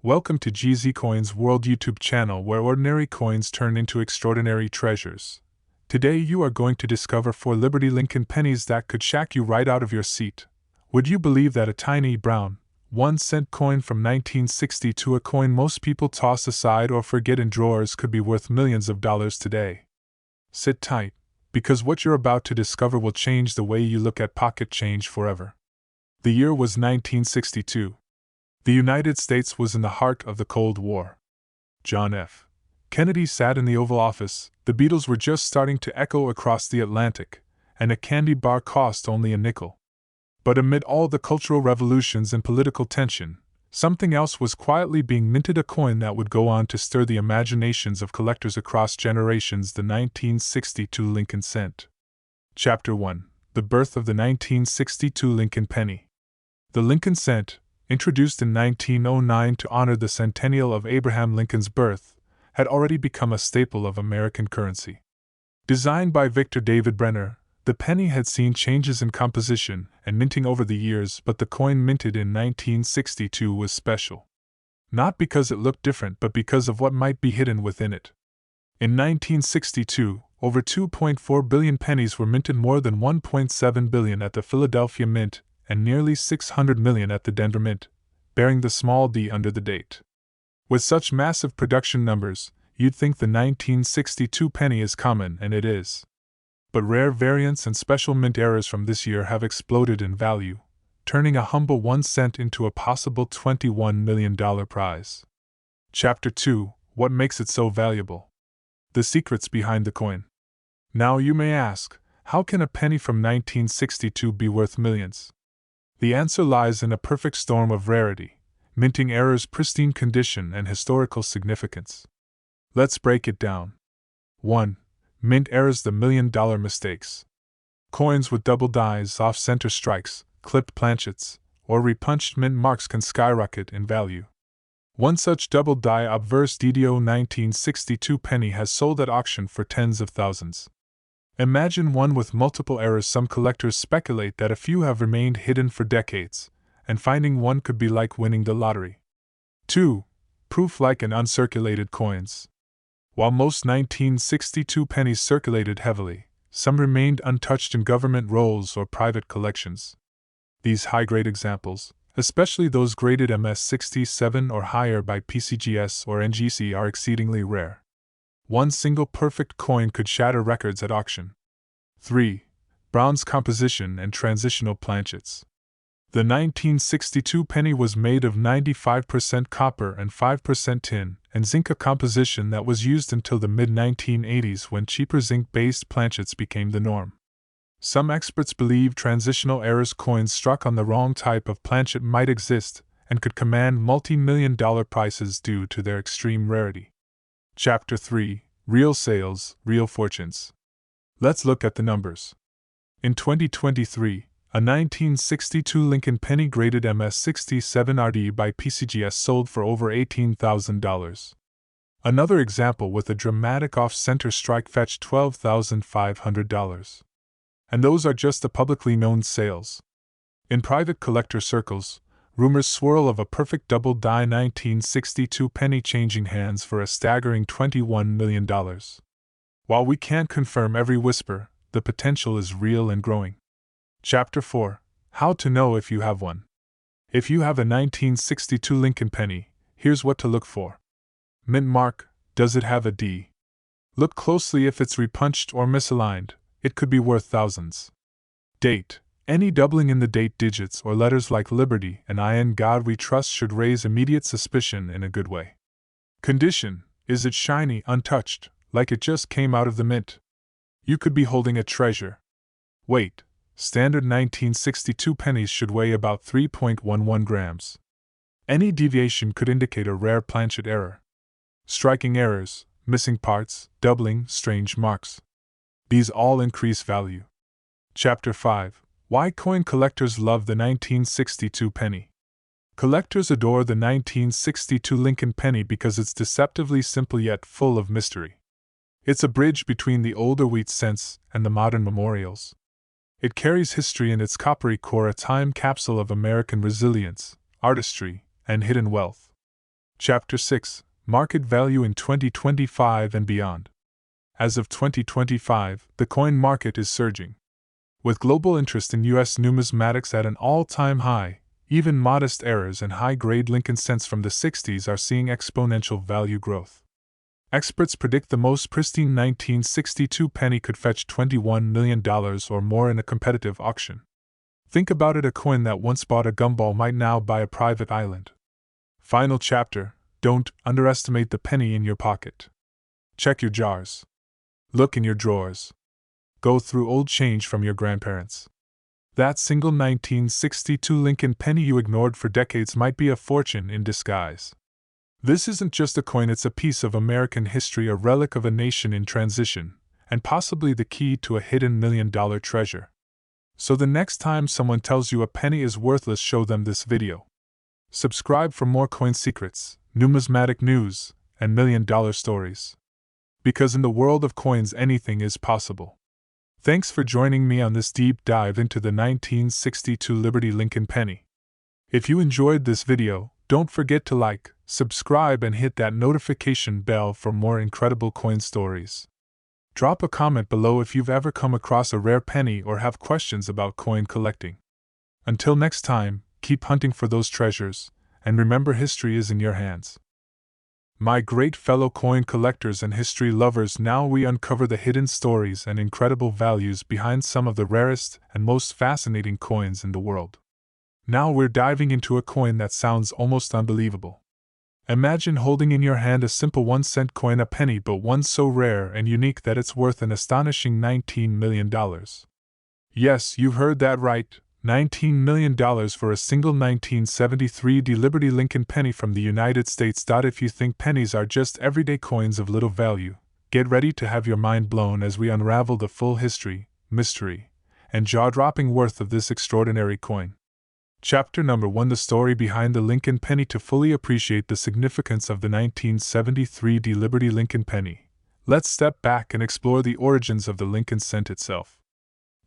Welcome to GZ Coins World YouTube channel where ordinary coins turn into extraordinary treasures. Today you are going to discover 4 Liberty Lincoln pennies that could shack you right out of your seat. Would you believe that a tiny brown, 1-cent coin from 1962, a coin most people toss aside or forget in drawers, could be worth millions of dollars today? Sit tight, because what you're about to discover will change the way you look at pocket change forever. The year was 1962. The United States was in the heart of the Cold War. John F. Kennedy sat in the Oval Office, the Beatles were just starting to echo across the Atlantic, and a candy bar cost only a nickel. But amid all the cultural revolutions and political tension, something else was quietly being minted, a coin that would go on to stir the imaginations of collectors across generations: the 1962 Lincoln Cent. Chapter 1: The Birth of the 1962 Lincoln Penny. The Lincoln Cent, introduced in 1909 to honor the centennial of Abraham Lincoln's birth, had already become a staple of American currency. Designed by Victor David Brenner, the penny had seen changes in composition and minting over the years, but the coin minted in 1962 was special. Not because it looked different, but because of what might be hidden within it. In 1962, over 2.4 billion pennies were minted, more than 1.7 billion at the Philadelphia Mint, and nearly 600 million at the Denver Mint, bearing the small d under the date. With such massive production numbers, you'd think the 1962 penny is common, and it is. But rare variants and special mint errors from this year have exploded in value, turning a humble 1 cent into a possible $21 million prize. Chapter 2: What makes it so valuable? The secrets behind the coin. Now you may ask, how can a penny from 1962 be worth millions? The answer lies in a perfect storm of rarity, minting errors, pristine condition, and historical significance. Let's break it down. 1. Mint errors, the $1 million mistakes. Coins with double dies, off-center strikes, clipped planchets, or repunched mint marks can skyrocket in value. One such double die obverse DDO 1962 penny has sold at auction for tens of thousands. Imagine one with multiple errors. Some collectors speculate that a few have remained hidden for decades, and finding one could be like winning the lottery. 2. Proof like in uncirculated coins. While most 1962 pennies circulated heavily, some remained untouched in government rolls or private collections. These high-grade examples, especially those graded MS-67 or higher by PCGS or NGC, are exceedingly rare. One single perfect coin could shatter records at auction. 3. Bronze composition and transitional planchets. The 1962 penny was made of 95% copper and 5% tin and zinc, a composition that was used until the mid-1980s, when cheaper zinc-based planchets became the norm. Some experts believe transitional errors, coins struck on the wrong type of planchet, might exist and could command multi-million-dollar prices due to their extreme rarity. Chapter 3: Real Sales, Real Fortunes. Let's look at the numbers. In 2023, a 1962 Lincoln penny graded MS-67 RD by PCGS sold for over $18,000. Another example with a dramatic off-center strike fetched $12,500. And those are just the publicly known sales. In private collector circles, rumors swirl of a perfect double die 1962 penny changing hands for a staggering $21 million. While we can't confirm every whisper, the potential is real and growing. Chapter 4: How to know if you have one. If you have a 1962 Lincoln penny, here's what to look for. Mint mark: does it have a D? Look closely. If it's repunched or misaligned, it could be worth thousands. Date: any doubling in the date digits or letters like Liberty and In God We Trust should raise immediate suspicion in a good way. Condition: is it shiny, untouched, like it just came out of the mint? You could be holding a treasure. Weight: standard 1962 pennies should weigh about 3.11 grams. Any deviation could indicate a rare planchet error. Striking errors: missing parts, doubling, strange marks. These all increase value. Chapter 5: Why coin collectors love the 1962 penny. Collectors adore the 1962 Lincoln penny because it's deceptively simple yet full of mystery. It's a bridge between the older wheat cents and the modern memorials. It carries history in its coppery core, a time capsule of American resilience, artistry, and hidden wealth. Chapter 6: Market Value in 2025 and Beyond. As of 2025, the coin market is surging. With global interest in U.S. numismatics at an all-time high, even modest errors and high-grade Lincoln cents from the 60s are seeing exponential value growth. Experts predict the most pristine 1962 penny could fetch $21 million or more in a competitive auction. Think about it, a coin that once bought a gumball might now buy a private island. Final chapter: don't underestimate the penny in your pocket. Check your jars. Look in your drawers. Go through old change from your grandparents. That single 1962 Lincoln penny you ignored for decades might be a fortune in disguise. This isn't just a coin, it's a piece of American history, a relic of a nation in transition, and possibly the key to a hidden $1 million treasure. So the next time someone tells you a penny is worthless, show them this video. Subscribe for more coin secrets, numismatic news, and $1 million stories. Because in the world of coins, anything is possible. Thanks for joining me on this deep dive into the 1962 Liberty Lincoln penny. If you enjoyed this video, don't forget to like, subscribe, and hit that notification bell for more incredible coin stories. Drop a comment below if you've ever come across a rare penny or have questions about coin collecting. Until next time, keep hunting for those treasures, and remember, history is in your hands. My great fellow coin collectors and history lovers, now we uncover the hidden stories and incredible values behind some of the rarest and most fascinating coins in the world. Now we're diving into a coin that sounds almost unbelievable. Imagine holding in your hand a simple 1-cent coin, a penny, but one so rare and unique that it's worth an astonishing $19 million. Yes, you've heard that right, $19 million for a single 1973 Liberty Lincoln penny from the United States. If you think pennies are just everyday coins of little value, get ready to have your mind blown as we unravel the full history, mystery, and jaw-dropping worth of this extraordinary coin. Chapter number 1: The story behind the Lincoln penny. To fully appreciate the significance of the 1973 Liberty Lincoln penny, let's step back and explore the origins of the Lincoln cent itself.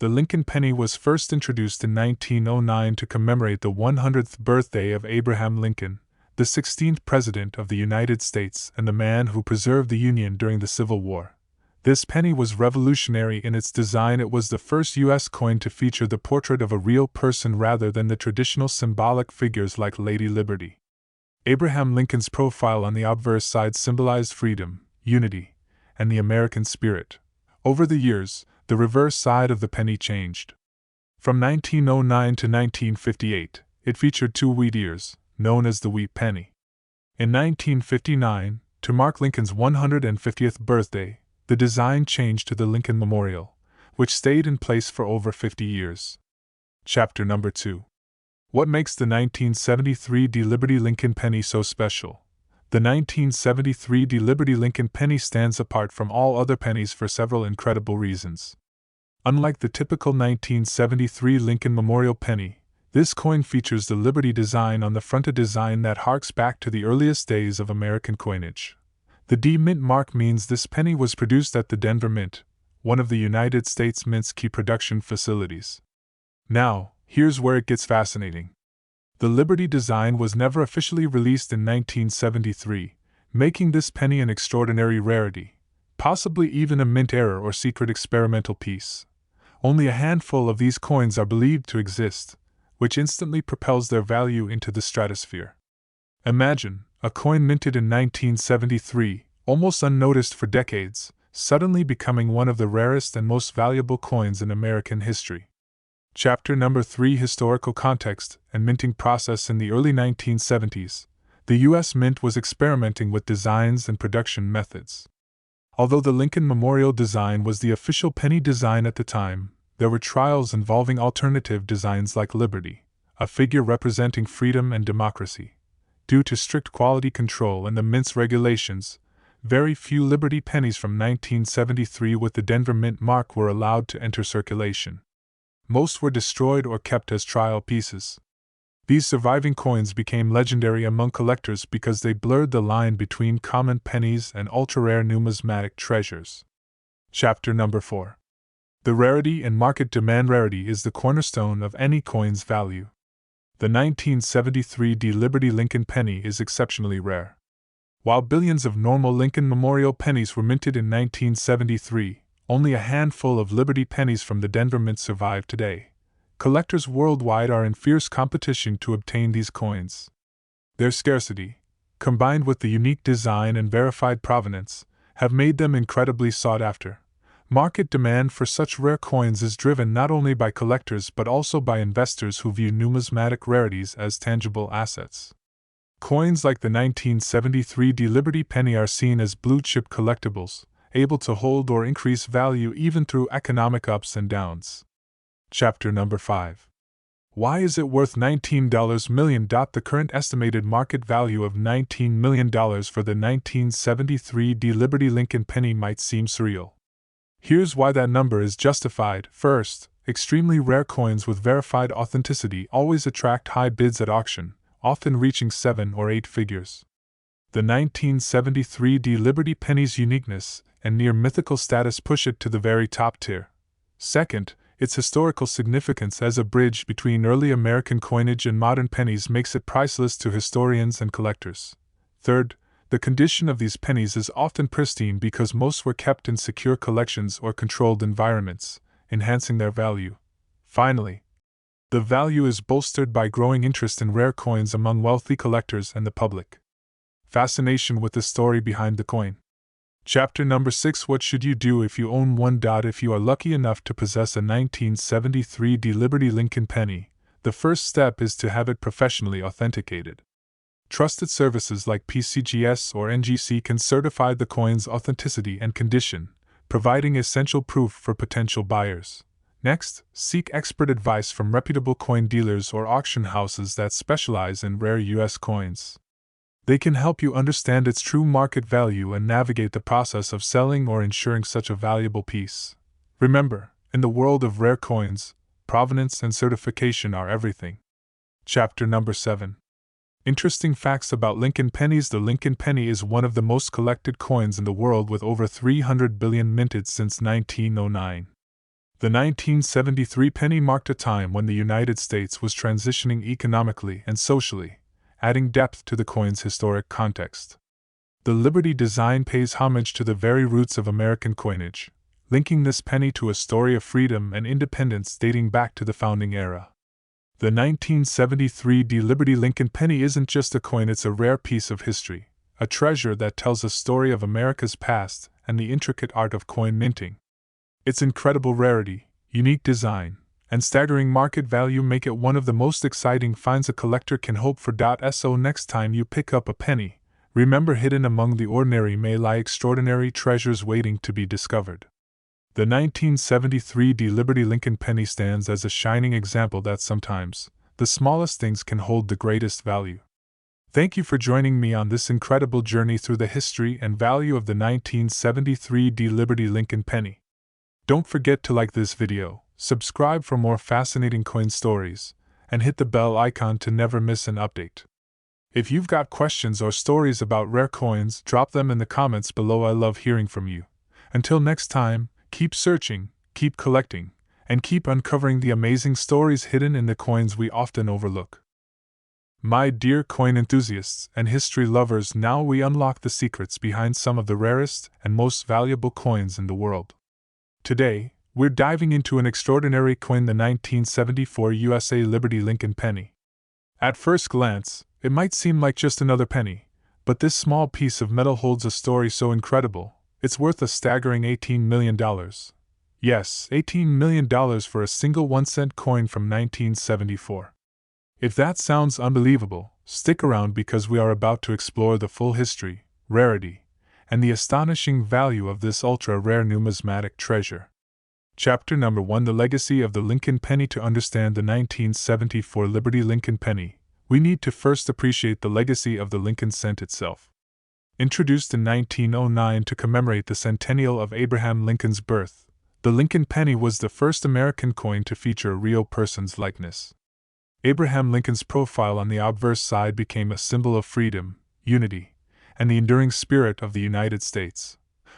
The Lincoln penny was first introduced in 1909 to commemorate the 100th birthday of Abraham Lincoln, the 16th President of the United States and the man who preserved the Union during the Civil War. This penny was revolutionary in its design. It was the first U.S. coin to feature the portrait of a real person rather than the traditional symbolic figures like Lady Liberty. Abraham Lincoln's profile on the obverse side symbolized freedom, unity, and the American spirit. Over the years, the reverse side of the penny changed. From 1909 to 1958, it featured 2 wheat ears, known as the wheat penny. In 1959, to mark Lincoln's 150th birthday, the design changed to the Lincoln Memorial, which stayed in place for over 50 years. Chapter number 2: What makes the 1973 Liberty Lincoln penny so special? The 1973 Liberty Lincoln penny stands apart from all other pennies for several incredible reasons. Unlike the typical 1973 Lincoln Memorial penny, this coin features the Liberty design on the front, a design that harks back to the earliest days of American coinage. The D Mint mark means this penny was produced at the Denver Mint, one of the United States Mint's key production facilities. Now, here's where it gets fascinating. The Liberty design was never officially released in 1973, making this penny an extraordinary rarity, possibly even a mint error or secret experimental piece. Only a handful of these coins are believed to exist, which instantly propels their value into the stratosphere. Imagine a coin minted in 1973, almost unnoticed for decades, suddenly becoming one of the rarest and most valuable coins in American history. Chapter number 3: Historical context and minting process. In the early 1970s, the U.S. Mint was experimenting with designs and production methods. Although the Lincoln Memorial design was the official penny design at the time, there were trials involving alternative designs like Liberty, a figure representing freedom and democracy. Due to strict quality control and the Mint's regulations, very few Liberty pennies from 1973 with the Denver Mint mark were allowed to enter circulation. Most were destroyed or kept as trial pieces. These surviving coins became legendary among collectors because they blurred the line between common pennies and ultra-rare numismatic treasures. Chapter number 4: The rarity and market demand. Rarity is the cornerstone of any coin's value. The 1973 Liberty Lincoln penny is exceptionally rare. While billions of normal Lincoln Memorial pennies were minted in 1973, only a handful of Liberty pennies from the Denver Mint survive today. Collectors worldwide are in fierce competition to obtain these coins. Their scarcity, combined with the unique design and verified provenance, have made them incredibly sought after. Market demand for such rare coins is driven not only by collectors but also by investors who view numismatic rarities as tangible assets. Coins like the 1973 Liberty penny are seen as blue-chip collectibles, able to hold or increase value even through economic ups and downs. Chapter number 5. Why is it worth $19 million? The current estimated market value of $19 million for the 1973 Liberty Lincoln penny might seem surreal. Here's why that number is justified. First, extremely rare coins with verified authenticity always attract high bids at auction, often reaching 7 or 8 figures. The 1973 Liberty penny's uniqueness and near mythical status push it to the very top tier. Second, its historical significance as a bridge between early American coinage and modern pennies makes it priceless to historians and collectors. Third, the condition of these pennies is often pristine because most were kept in secure collections or controlled environments, enhancing their value. Finally, the value is bolstered by growing interest in rare coins among wealthy collectors and the public. Fascination with the story behind the coin. Chapter number 6. What should you do if you own one? If you are lucky enough to possess a 1973 Liberty Lincoln penny, the first step is to have it professionally authenticated. Trusted services like PCGS or NGC can certify the coin's authenticity and condition, providing essential proof for potential buyers. Next, seek expert advice from reputable coin dealers or auction houses that specialize in rare U.S. coins. They can help you understand its true market value and navigate the process of selling or insuring such a valuable piece. Remember, in the world of rare coins, provenance and certification are everything. Chapter number 7. Interesting facts about Lincoln pennies. The Lincoln penny is one of the most collected coins in the world with over 300 billion minted since 1909. The 1973 penny marked a time when the United States was transitioning economically and socially, adding depth to the coin's historic context. The Liberty design pays homage to the very roots of American coinage, linking this penny to a story of freedom and independence dating back to the founding era. The 1973 Liberty Lincoln penny isn't just a coin, it's a rare piece of history, a treasure that tells a story of America's past and the intricate art of coin minting. Its incredible rarity, unique design, and staggering market value make it one of the most exciting finds a collector can hope for. So next time you pick up a penny, remember, hidden among the ordinary may lie extraordinary treasures waiting to be discovered. The 1973 Liberty Lincoln penny stands as a shining example that sometimes the smallest things can hold the greatest value. Thank you for joining me on this incredible journey through the history and value of the 1973 Liberty Lincoln penny. Don't forget to like this video, subscribe for more fascinating coin stories, and hit the bell icon to never miss an update. If you've got questions or stories about rare coins, drop them in the comments below. I love hearing from you. Until next time, keep searching, keep collecting, and keep uncovering the amazing stories hidden in the coins we often overlook. My dear coin enthusiasts and history lovers, now we unlock the secrets behind some of the rarest and most valuable coins in the world. Today, we're diving into an extraordinary coin, the 1974 USA Liberty Lincoln penny. At first glance, it might seem like just another penny, but this small piece of metal holds a story so incredible, it's worth a staggering $18 million. Yes, $18 million for a single 1-cent coin from 1974. If that sounds unbelievable, stick around because we are about to explore the full history, rarity, and the astonishing value of this ultra-rare numismatic treasure. Chapter number 1. The legacy of the Lincoln penny. To understand the 1974 Liberty Lincoln penny, we need to first appreciate the legacy of the Lincoln cent itself. Introduced in 1909 to commemorate the centennial of Abraham Lincoln's birth, the Lincoln penny was the first American coin to feature a real person's likeness. Abraham Lincoln's profile on the obverse side became a symbol of freedom, unity, and the enduring spirit of the United States.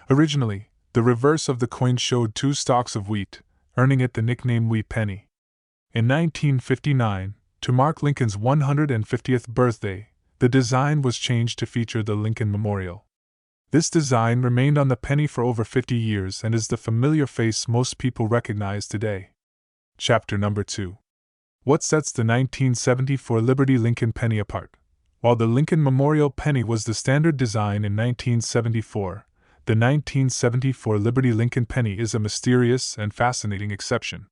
Originally, the reverse of the coin showed 2 stalks of wheat, earning it the nickname Wheat Penny. In 1959, to mark Lincoln's 150th birthday, the design was changed to feature the Lincoln Memorial. This design remained on the penny for over 50 years and is the familiar face most people recognize today. Chapter number 2. What sets the 1974 Liberty Lincoln penny apart? While the Lincoln Memorial penny was the standard design in 1974, the 1974 Liberty Lincoln penny is a mysterious and fascinating exception.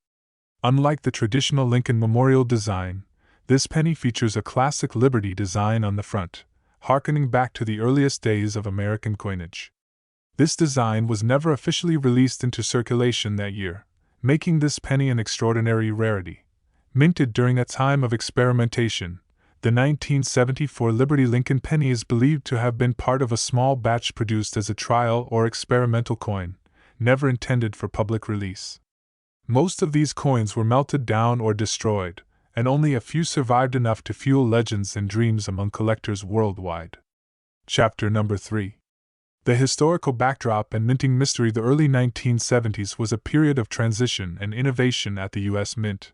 Unlike the traditional Lincoln Memorial design, this penny features a classic Liberty design on the front, harkening back to the earliest days of American coinage. This design was never officially released into circulation that year, making this penny an extraordinary rarity. Minted during a time of experimentation, the 1974 Liberty Lincoln penny is believed to have been part of a small batch produced as a trial or experimental coin, never intended for public release. Most of these coins were melted down or destroyed, and only a few survived enough to fuel legends and dreams among collectors worldwide. Chapter number 3. The historical backdrop and minting mystery. The early 1970s was a period of transition and innovation at the U.S. Mint.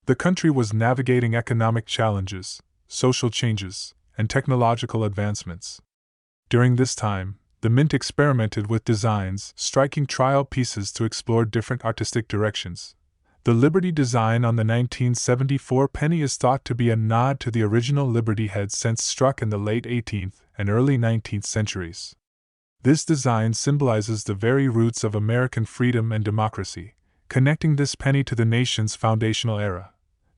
The country was navigating economic challenges, social changes, and technological advancements. During this time, the Mint experimented with designs, striking trial pieces to explore different artistic directions. The Liberty design on the 1974 penny is thought to be a nod to the original Liberty head cents struck in the late 18th and early 19th centuries. This design symbolizes the very roots of American freedom and democracy, connecting this penny to the nation's foundational era.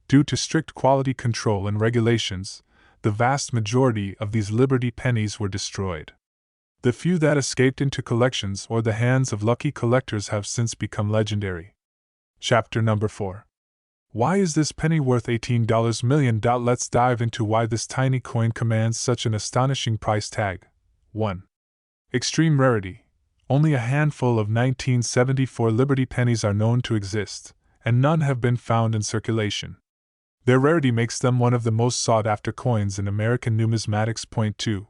Due to strict quality control and regulations, the vast majority of these Liberty pennies were destroyed. The few that escaped into collections or the hands of lucky collectors have since become legendary. Chapter number 4. Why is this penny worth $18 million? Let's dive into why this tiny coin commands such an astonishing price tag. 1. Extreme rarity. Only a handful of 1974 Liberty pennies are known to exist, and none have been found in circulation. Their rarity makes them one of the most sought-after coins in American numismatics. 2.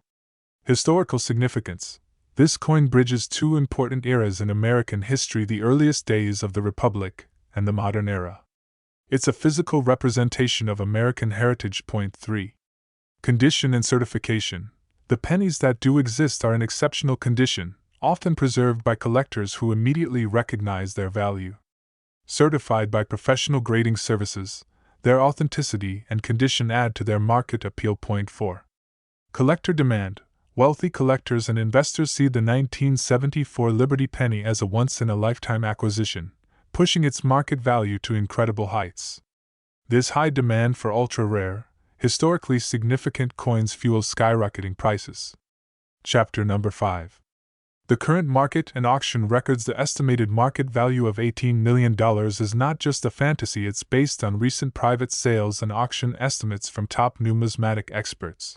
Historical significance. This coin bridges two important eras in American history: the earliest days of the Republic and the modern era. It's a physical representation of American heritage. 3. Condition and certification. The pennies that do exist are in exceptional condition, often preserved by collectors who immediately recognize their value. Certified by professional grading services, their authenticity and condition add to their market appeal. 4. Collector demand. Wealthy collectors and investors see the 1974 Liberty penny as a once-in-a-lifetime acquisition, pushing its market value to incredible heights. This high demand for ultra-rare, historically significant coins fuels skyrocketing prices. Chapter number 5. The current market and auction records. The estimated market value of $18 million is not just a fantasy, it's based on recent private sales and auction estimates from top numismatic experts.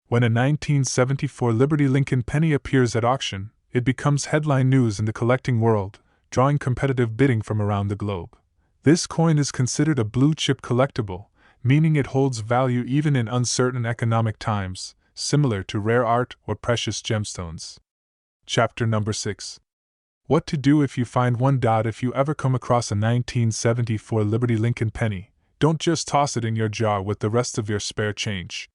When a 1974 Liberty Lincoln penny appears at auction, it becomes headline news in the collecting world, drawing competitive bidding from around the globe. This coin is considered a blue-chip collectible, meaning it holds value even in uncertain economic times, similar to rare art or precious gemstones. Chapter number 6. What to do if you find one. If you ever come across a 1974 Liberty Lincoln penny, don't just toss it in your jar with the rest of your spare change.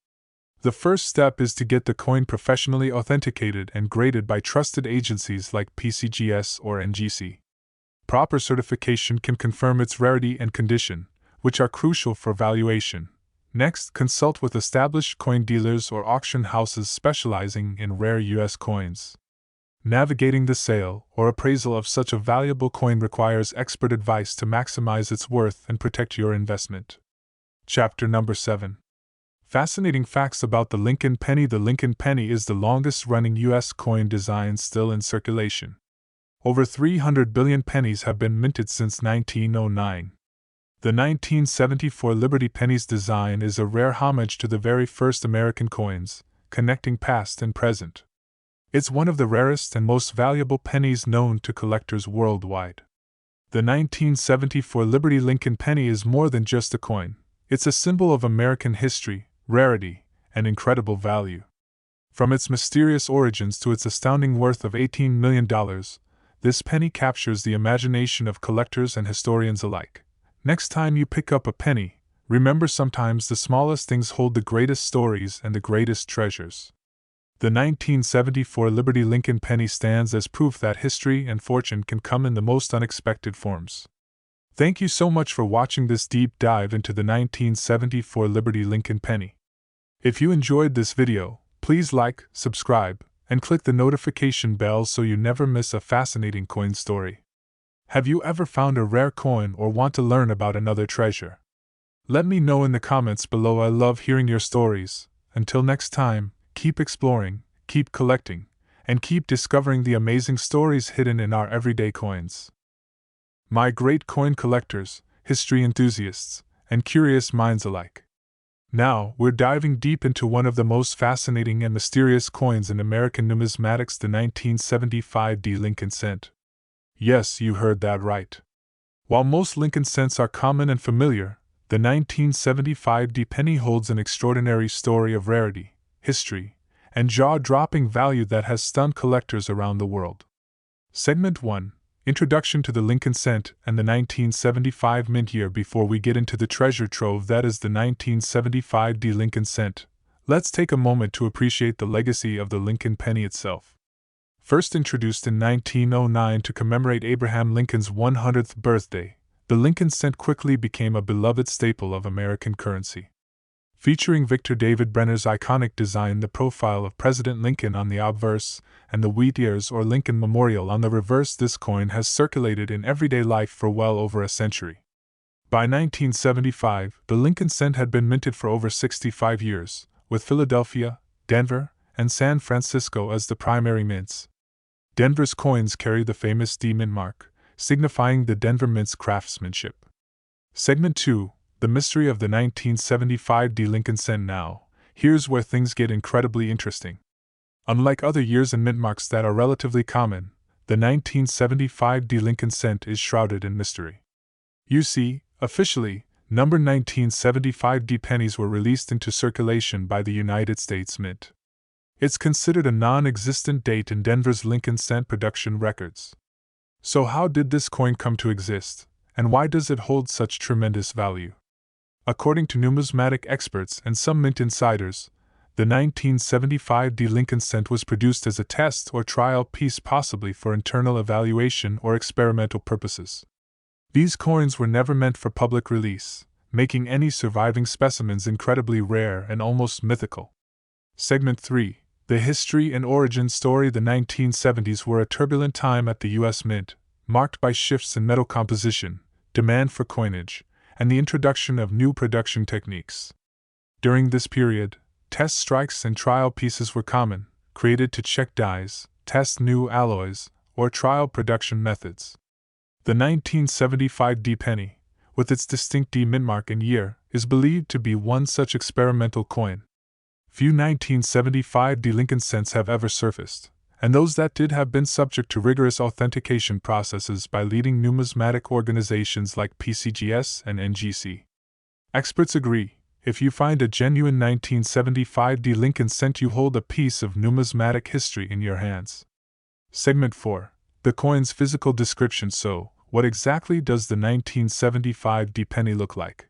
The first step is to get the coin professionally authenticated and graded by trusted agencies like PCGS or NGC. Proper certification can confirm its rarity and condition, which are crucial for valuation. Next, consult with established coin dealers or auction houses specializing in rare U.S. coins. Navigating the sale or appraisal of such a valuable coin requires expert advice to maximize its worth and protect your investment. Chapter number 7. Fascinating facts about the Lincoln penny. The Lincoln penny is the longest-running U.S. coin design still in circulation. Over 300 billion pennies have been minted since 1909. The 1974 Liberty penny's design is a rare homage to the very first American coins, connecting past and present. It's one of the rarest and most valuable pennies known to collectors worldwide. The 1974 Liberty Lincoln penny is more than just a coin. It's a symbol of American history, rarity, and incredible value. From its mysterious origins to its astounding worth of $18 million, this penny captures the imagination of collectors and historians alike. Next time you pick up a penny, Remember, sometimes the smallest things hold the greatest stories and the greatest treasures. The 1974 Liberty Lincoln penny stands as proof that history and fortune can come in the most unexpected forms. Thank you so much for watching this deep dive into the 1974 Liberty Lincoln penny. If you enjoyed this video, please like, subscribe, and click the notification bell so you never miss a fascinating coin story. Have you ever found a rare coin or want to learn about another treasure? Let me know in the comments below. I love hearing your stories. Until next time, keep exploring, keep collecting, and keep discovering the amazing stories hidden in our everyday coins. My great coin collectors, history enthusiasts, and curious minds alike. Now, we're diving deep into one of the most fascinating and mysterious coins in American numismatics, the 1975 Lincoln cent. Yes, you heard that right. While most Lincoln cents are common and familiar, the 1975 penny holds an extraordinary story of rarity, history, and jaw-dropping value that has stunned collectors around the world. Segment 1. Introduction to the Lincoln cent and the 1975 mint year. Before we get into the treasure trove that is the 1975 Lincoln cent, let's take a moment to appreciate the legacy of the Lincoln penny itself. First introduced in 1909 to commemorate Abraham Lincoln's 100th birthday, the Lincoln cent quickly became a beloved staple of American currency. Featuring Victor David Brenner's iconic design, the profile of President Lincoln on the obverse, and the wheat ears or Lincoln Memorial on the reverse, this coin has circulated in everyday life for well over a century. By 1975, the Lincoln cent had been minted for over 65 years, with Philadelphia, Denver, and San Francisco as the primary mints. Denver's coins carry the famous D mint mark, signifying the Denver Mint's craftsmanship. Segment 2. The mystery of the 1975 Lincoln cent. Now, here's where things get incredibly interesting. Unlike other years and mint marks that are relatively common, the 1975 Lincoln cent is shrouded in mystery. You see, officially, number 1975 pennies were released into circulation by the United States Mint. It's considered a non-existent date in Denver's Lincoln cent production records. So how did this coin come to exist, and why does it hold such tremendous value? According to numismatic experts and some mint insiders, the 1975 Lincoln cent was produced as a test or trial piece, possibly for internal evaluation or experimental purposes. These coins were never meant for public release, making any surviving specimens incredibly rare and almost mythical. Segment 3. The history and origin story. The 1970s were a turbulent time at the U.S. Mint, marked by shifts in metal composition, demand for coinage, and the introduction of new production techniques. During this period, test strikes and trial pieces were common, created to check dies, test new alloys, or trial production methods. The 1975 penny, with its distinct D mint mark and year, is believed to be one such experimental coin. Few 1975 Lincoln cents have ever surfaced, and those that did have been subject to rigorous authentication processes by leading numismatic organizations like PCGS and NGC. Experts agree, if you find a genuine 1975 Lincoln cent, you hold a piece of numismatic history in your hands. Segment 4. The coin's physical description. So, what exactly does the 1975 penny look like?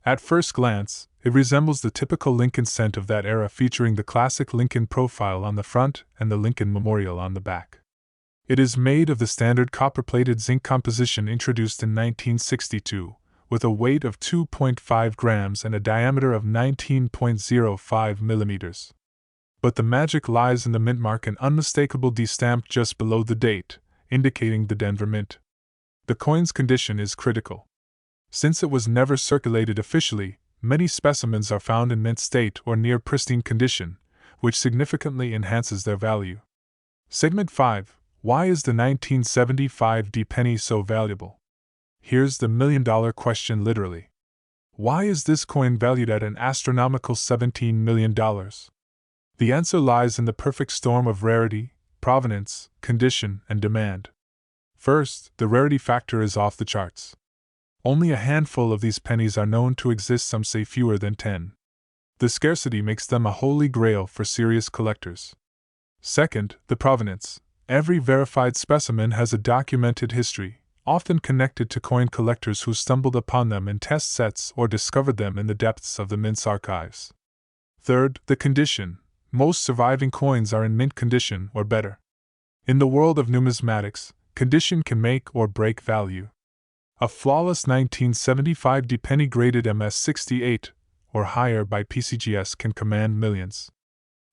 At first glance, it resembles the typical Lincoln cent of that era, featuring the classic Lincoln profile on the front and the Lincoln Memorial on the back. It is made of the standard copper-plated zinc composition introduced in 1962, with a weight of 2.5 grams and a diameter of 19.05 millimeters. But the magic lies in the mint mark, an unmistakable D stamped just below the date, indicating the Denver Mint. The coin's condition is critical. Since it was never circulated officially, many specimens are found in mint state or near pristine condition, which significantly enhances their value. Segment 5. Why is the 1975 penny so valuable? Here's the million-dollar question, literally. Why is this coin valued at an astronomical $17 million? The answer lies in the perfect storm of rarity, provenance, condition, and demand. First, the rarity factor is off the charts. Only a handful of these pennies are known to exist, some say fewer than 10. The scarcity makes them a holy grail for serious collectors. Second, the provenance. Every verified specimen has a documented history, often connected to coin collectors who stumbled upon them in test sets or discovered them in the depths of the mint's archives. Third, the condition. Most surviving coins are in mint condition or better. In the world of numismatics, condition can make or break value. A flawless 1975 penny graded MS68 or higher by PCGS can command millions.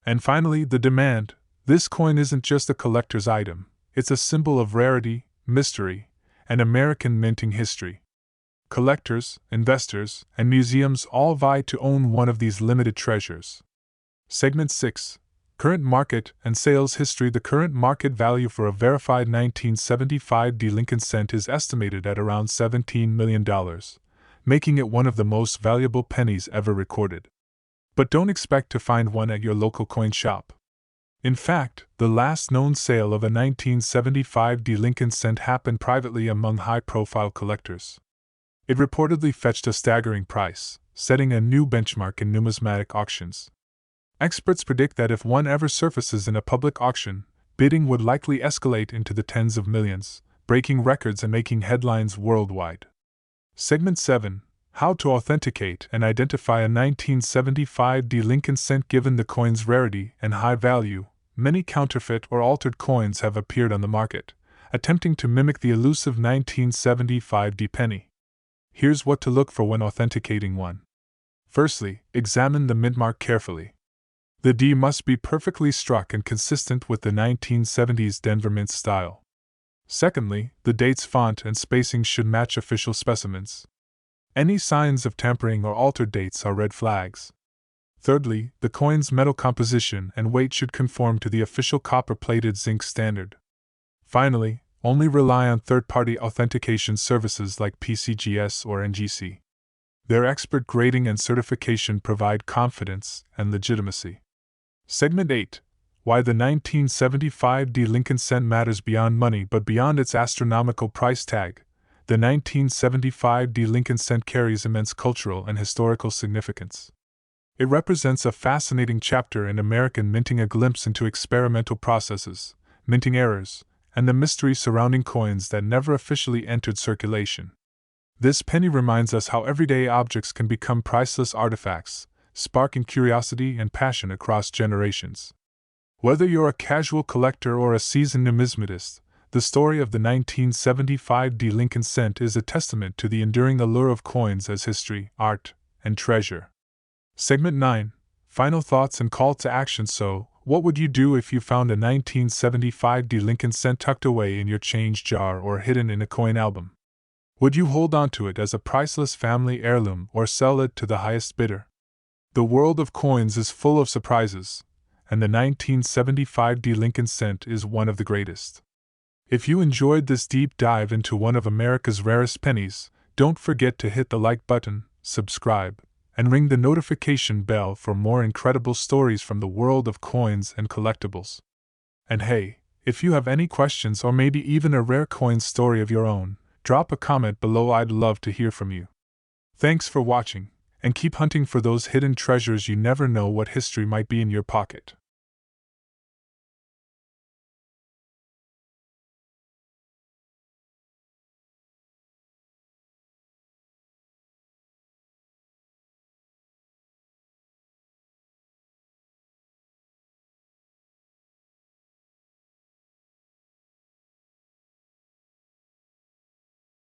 And finally, the demand. This coin isn't just a collector's item, it's a symbol of rarity, mystery, and American minting history. Collectors, investors, and museums all vie to own one of these limited treasures. Segment 6. Current market and sales history. The current market value for a verified 1975 Lincoln cent is estimated at around $17 million, making it one of the most valuable pennies ever recorded. But don't expect to find one at your local coin shop. In fact, the last known sale of a 1975 Lincoln cent happened privately among high-profile collectors. It reportedly fetched a staggering price, setting a new benchmark in numismatic auctions. Experts predict that if one ever surfaces in a public auction, bidding would likely escalate into the tens of millions, breaking records and making headlines worldwide. Segment 7. How to authenticate and identify a 1975 Lincoln cent. Given the coin's rarity and high value, many counterfeit or altered coins have appeared on the market, attempting to mimic the elusive 1975 penny. Here's what to look for when authenticating one. Firstly, examine the mint mark carefully. The D must be perfectly struck and consistent with the 1970s Denver mint style. Secondly, the date's font and spacing should match official specimens. Any signs of tampering or altered dates are red flags. Thirdly, the coin's metal composition and weight should conform to the official copper-plated zinc standard. Finally, only rely on third-party authentication services like PCGS or NGC. Their expert grading and certification provide confidence and legitimacy. Segment 8. Why the 1975 Lincoln cent matters beyond money but beyond its astronomical price tag. The 1975 Lincoln cent carries immense cultural and historical significance. It represents a fascinating chapter in American minting, a glimpse into experimental processes, minting errors, and the mystery surrounding coins that never officially entered circulation. This penny reminds us how everyday objects can become priceless artifacts, sparking curiosity and passion across generations. Whether you're a casual collector or a seasoned numismatist, the story of the 1975 Lincoln cent is a testament to the enduring allure of coins as history, art, and treasure. Segment 9. Final thoughts and call to action. So, what would you do if you found a 1975 Lincoln cent tucked away in your change jar or hidden in a coin album? Would you hold on to it as a priceless family heirloom or sell it to the highest bidder? The world of coins is full of surprises, and the 1975 Lincoln cent is one of the greatest. If you enjoyed this deep dive into one of America's rarest pennies, don't forget to hit the like button, subscribe, and ring the notification bell for more incredible stories from the world of coins and collectibles. And hey, if you have any questions or maybe even a rare coin story of your own, drop a comment below. I'd love to hear from you. Thanks for watching, and keep hunting for those hidden treasures. You never know what history might be in your pocket.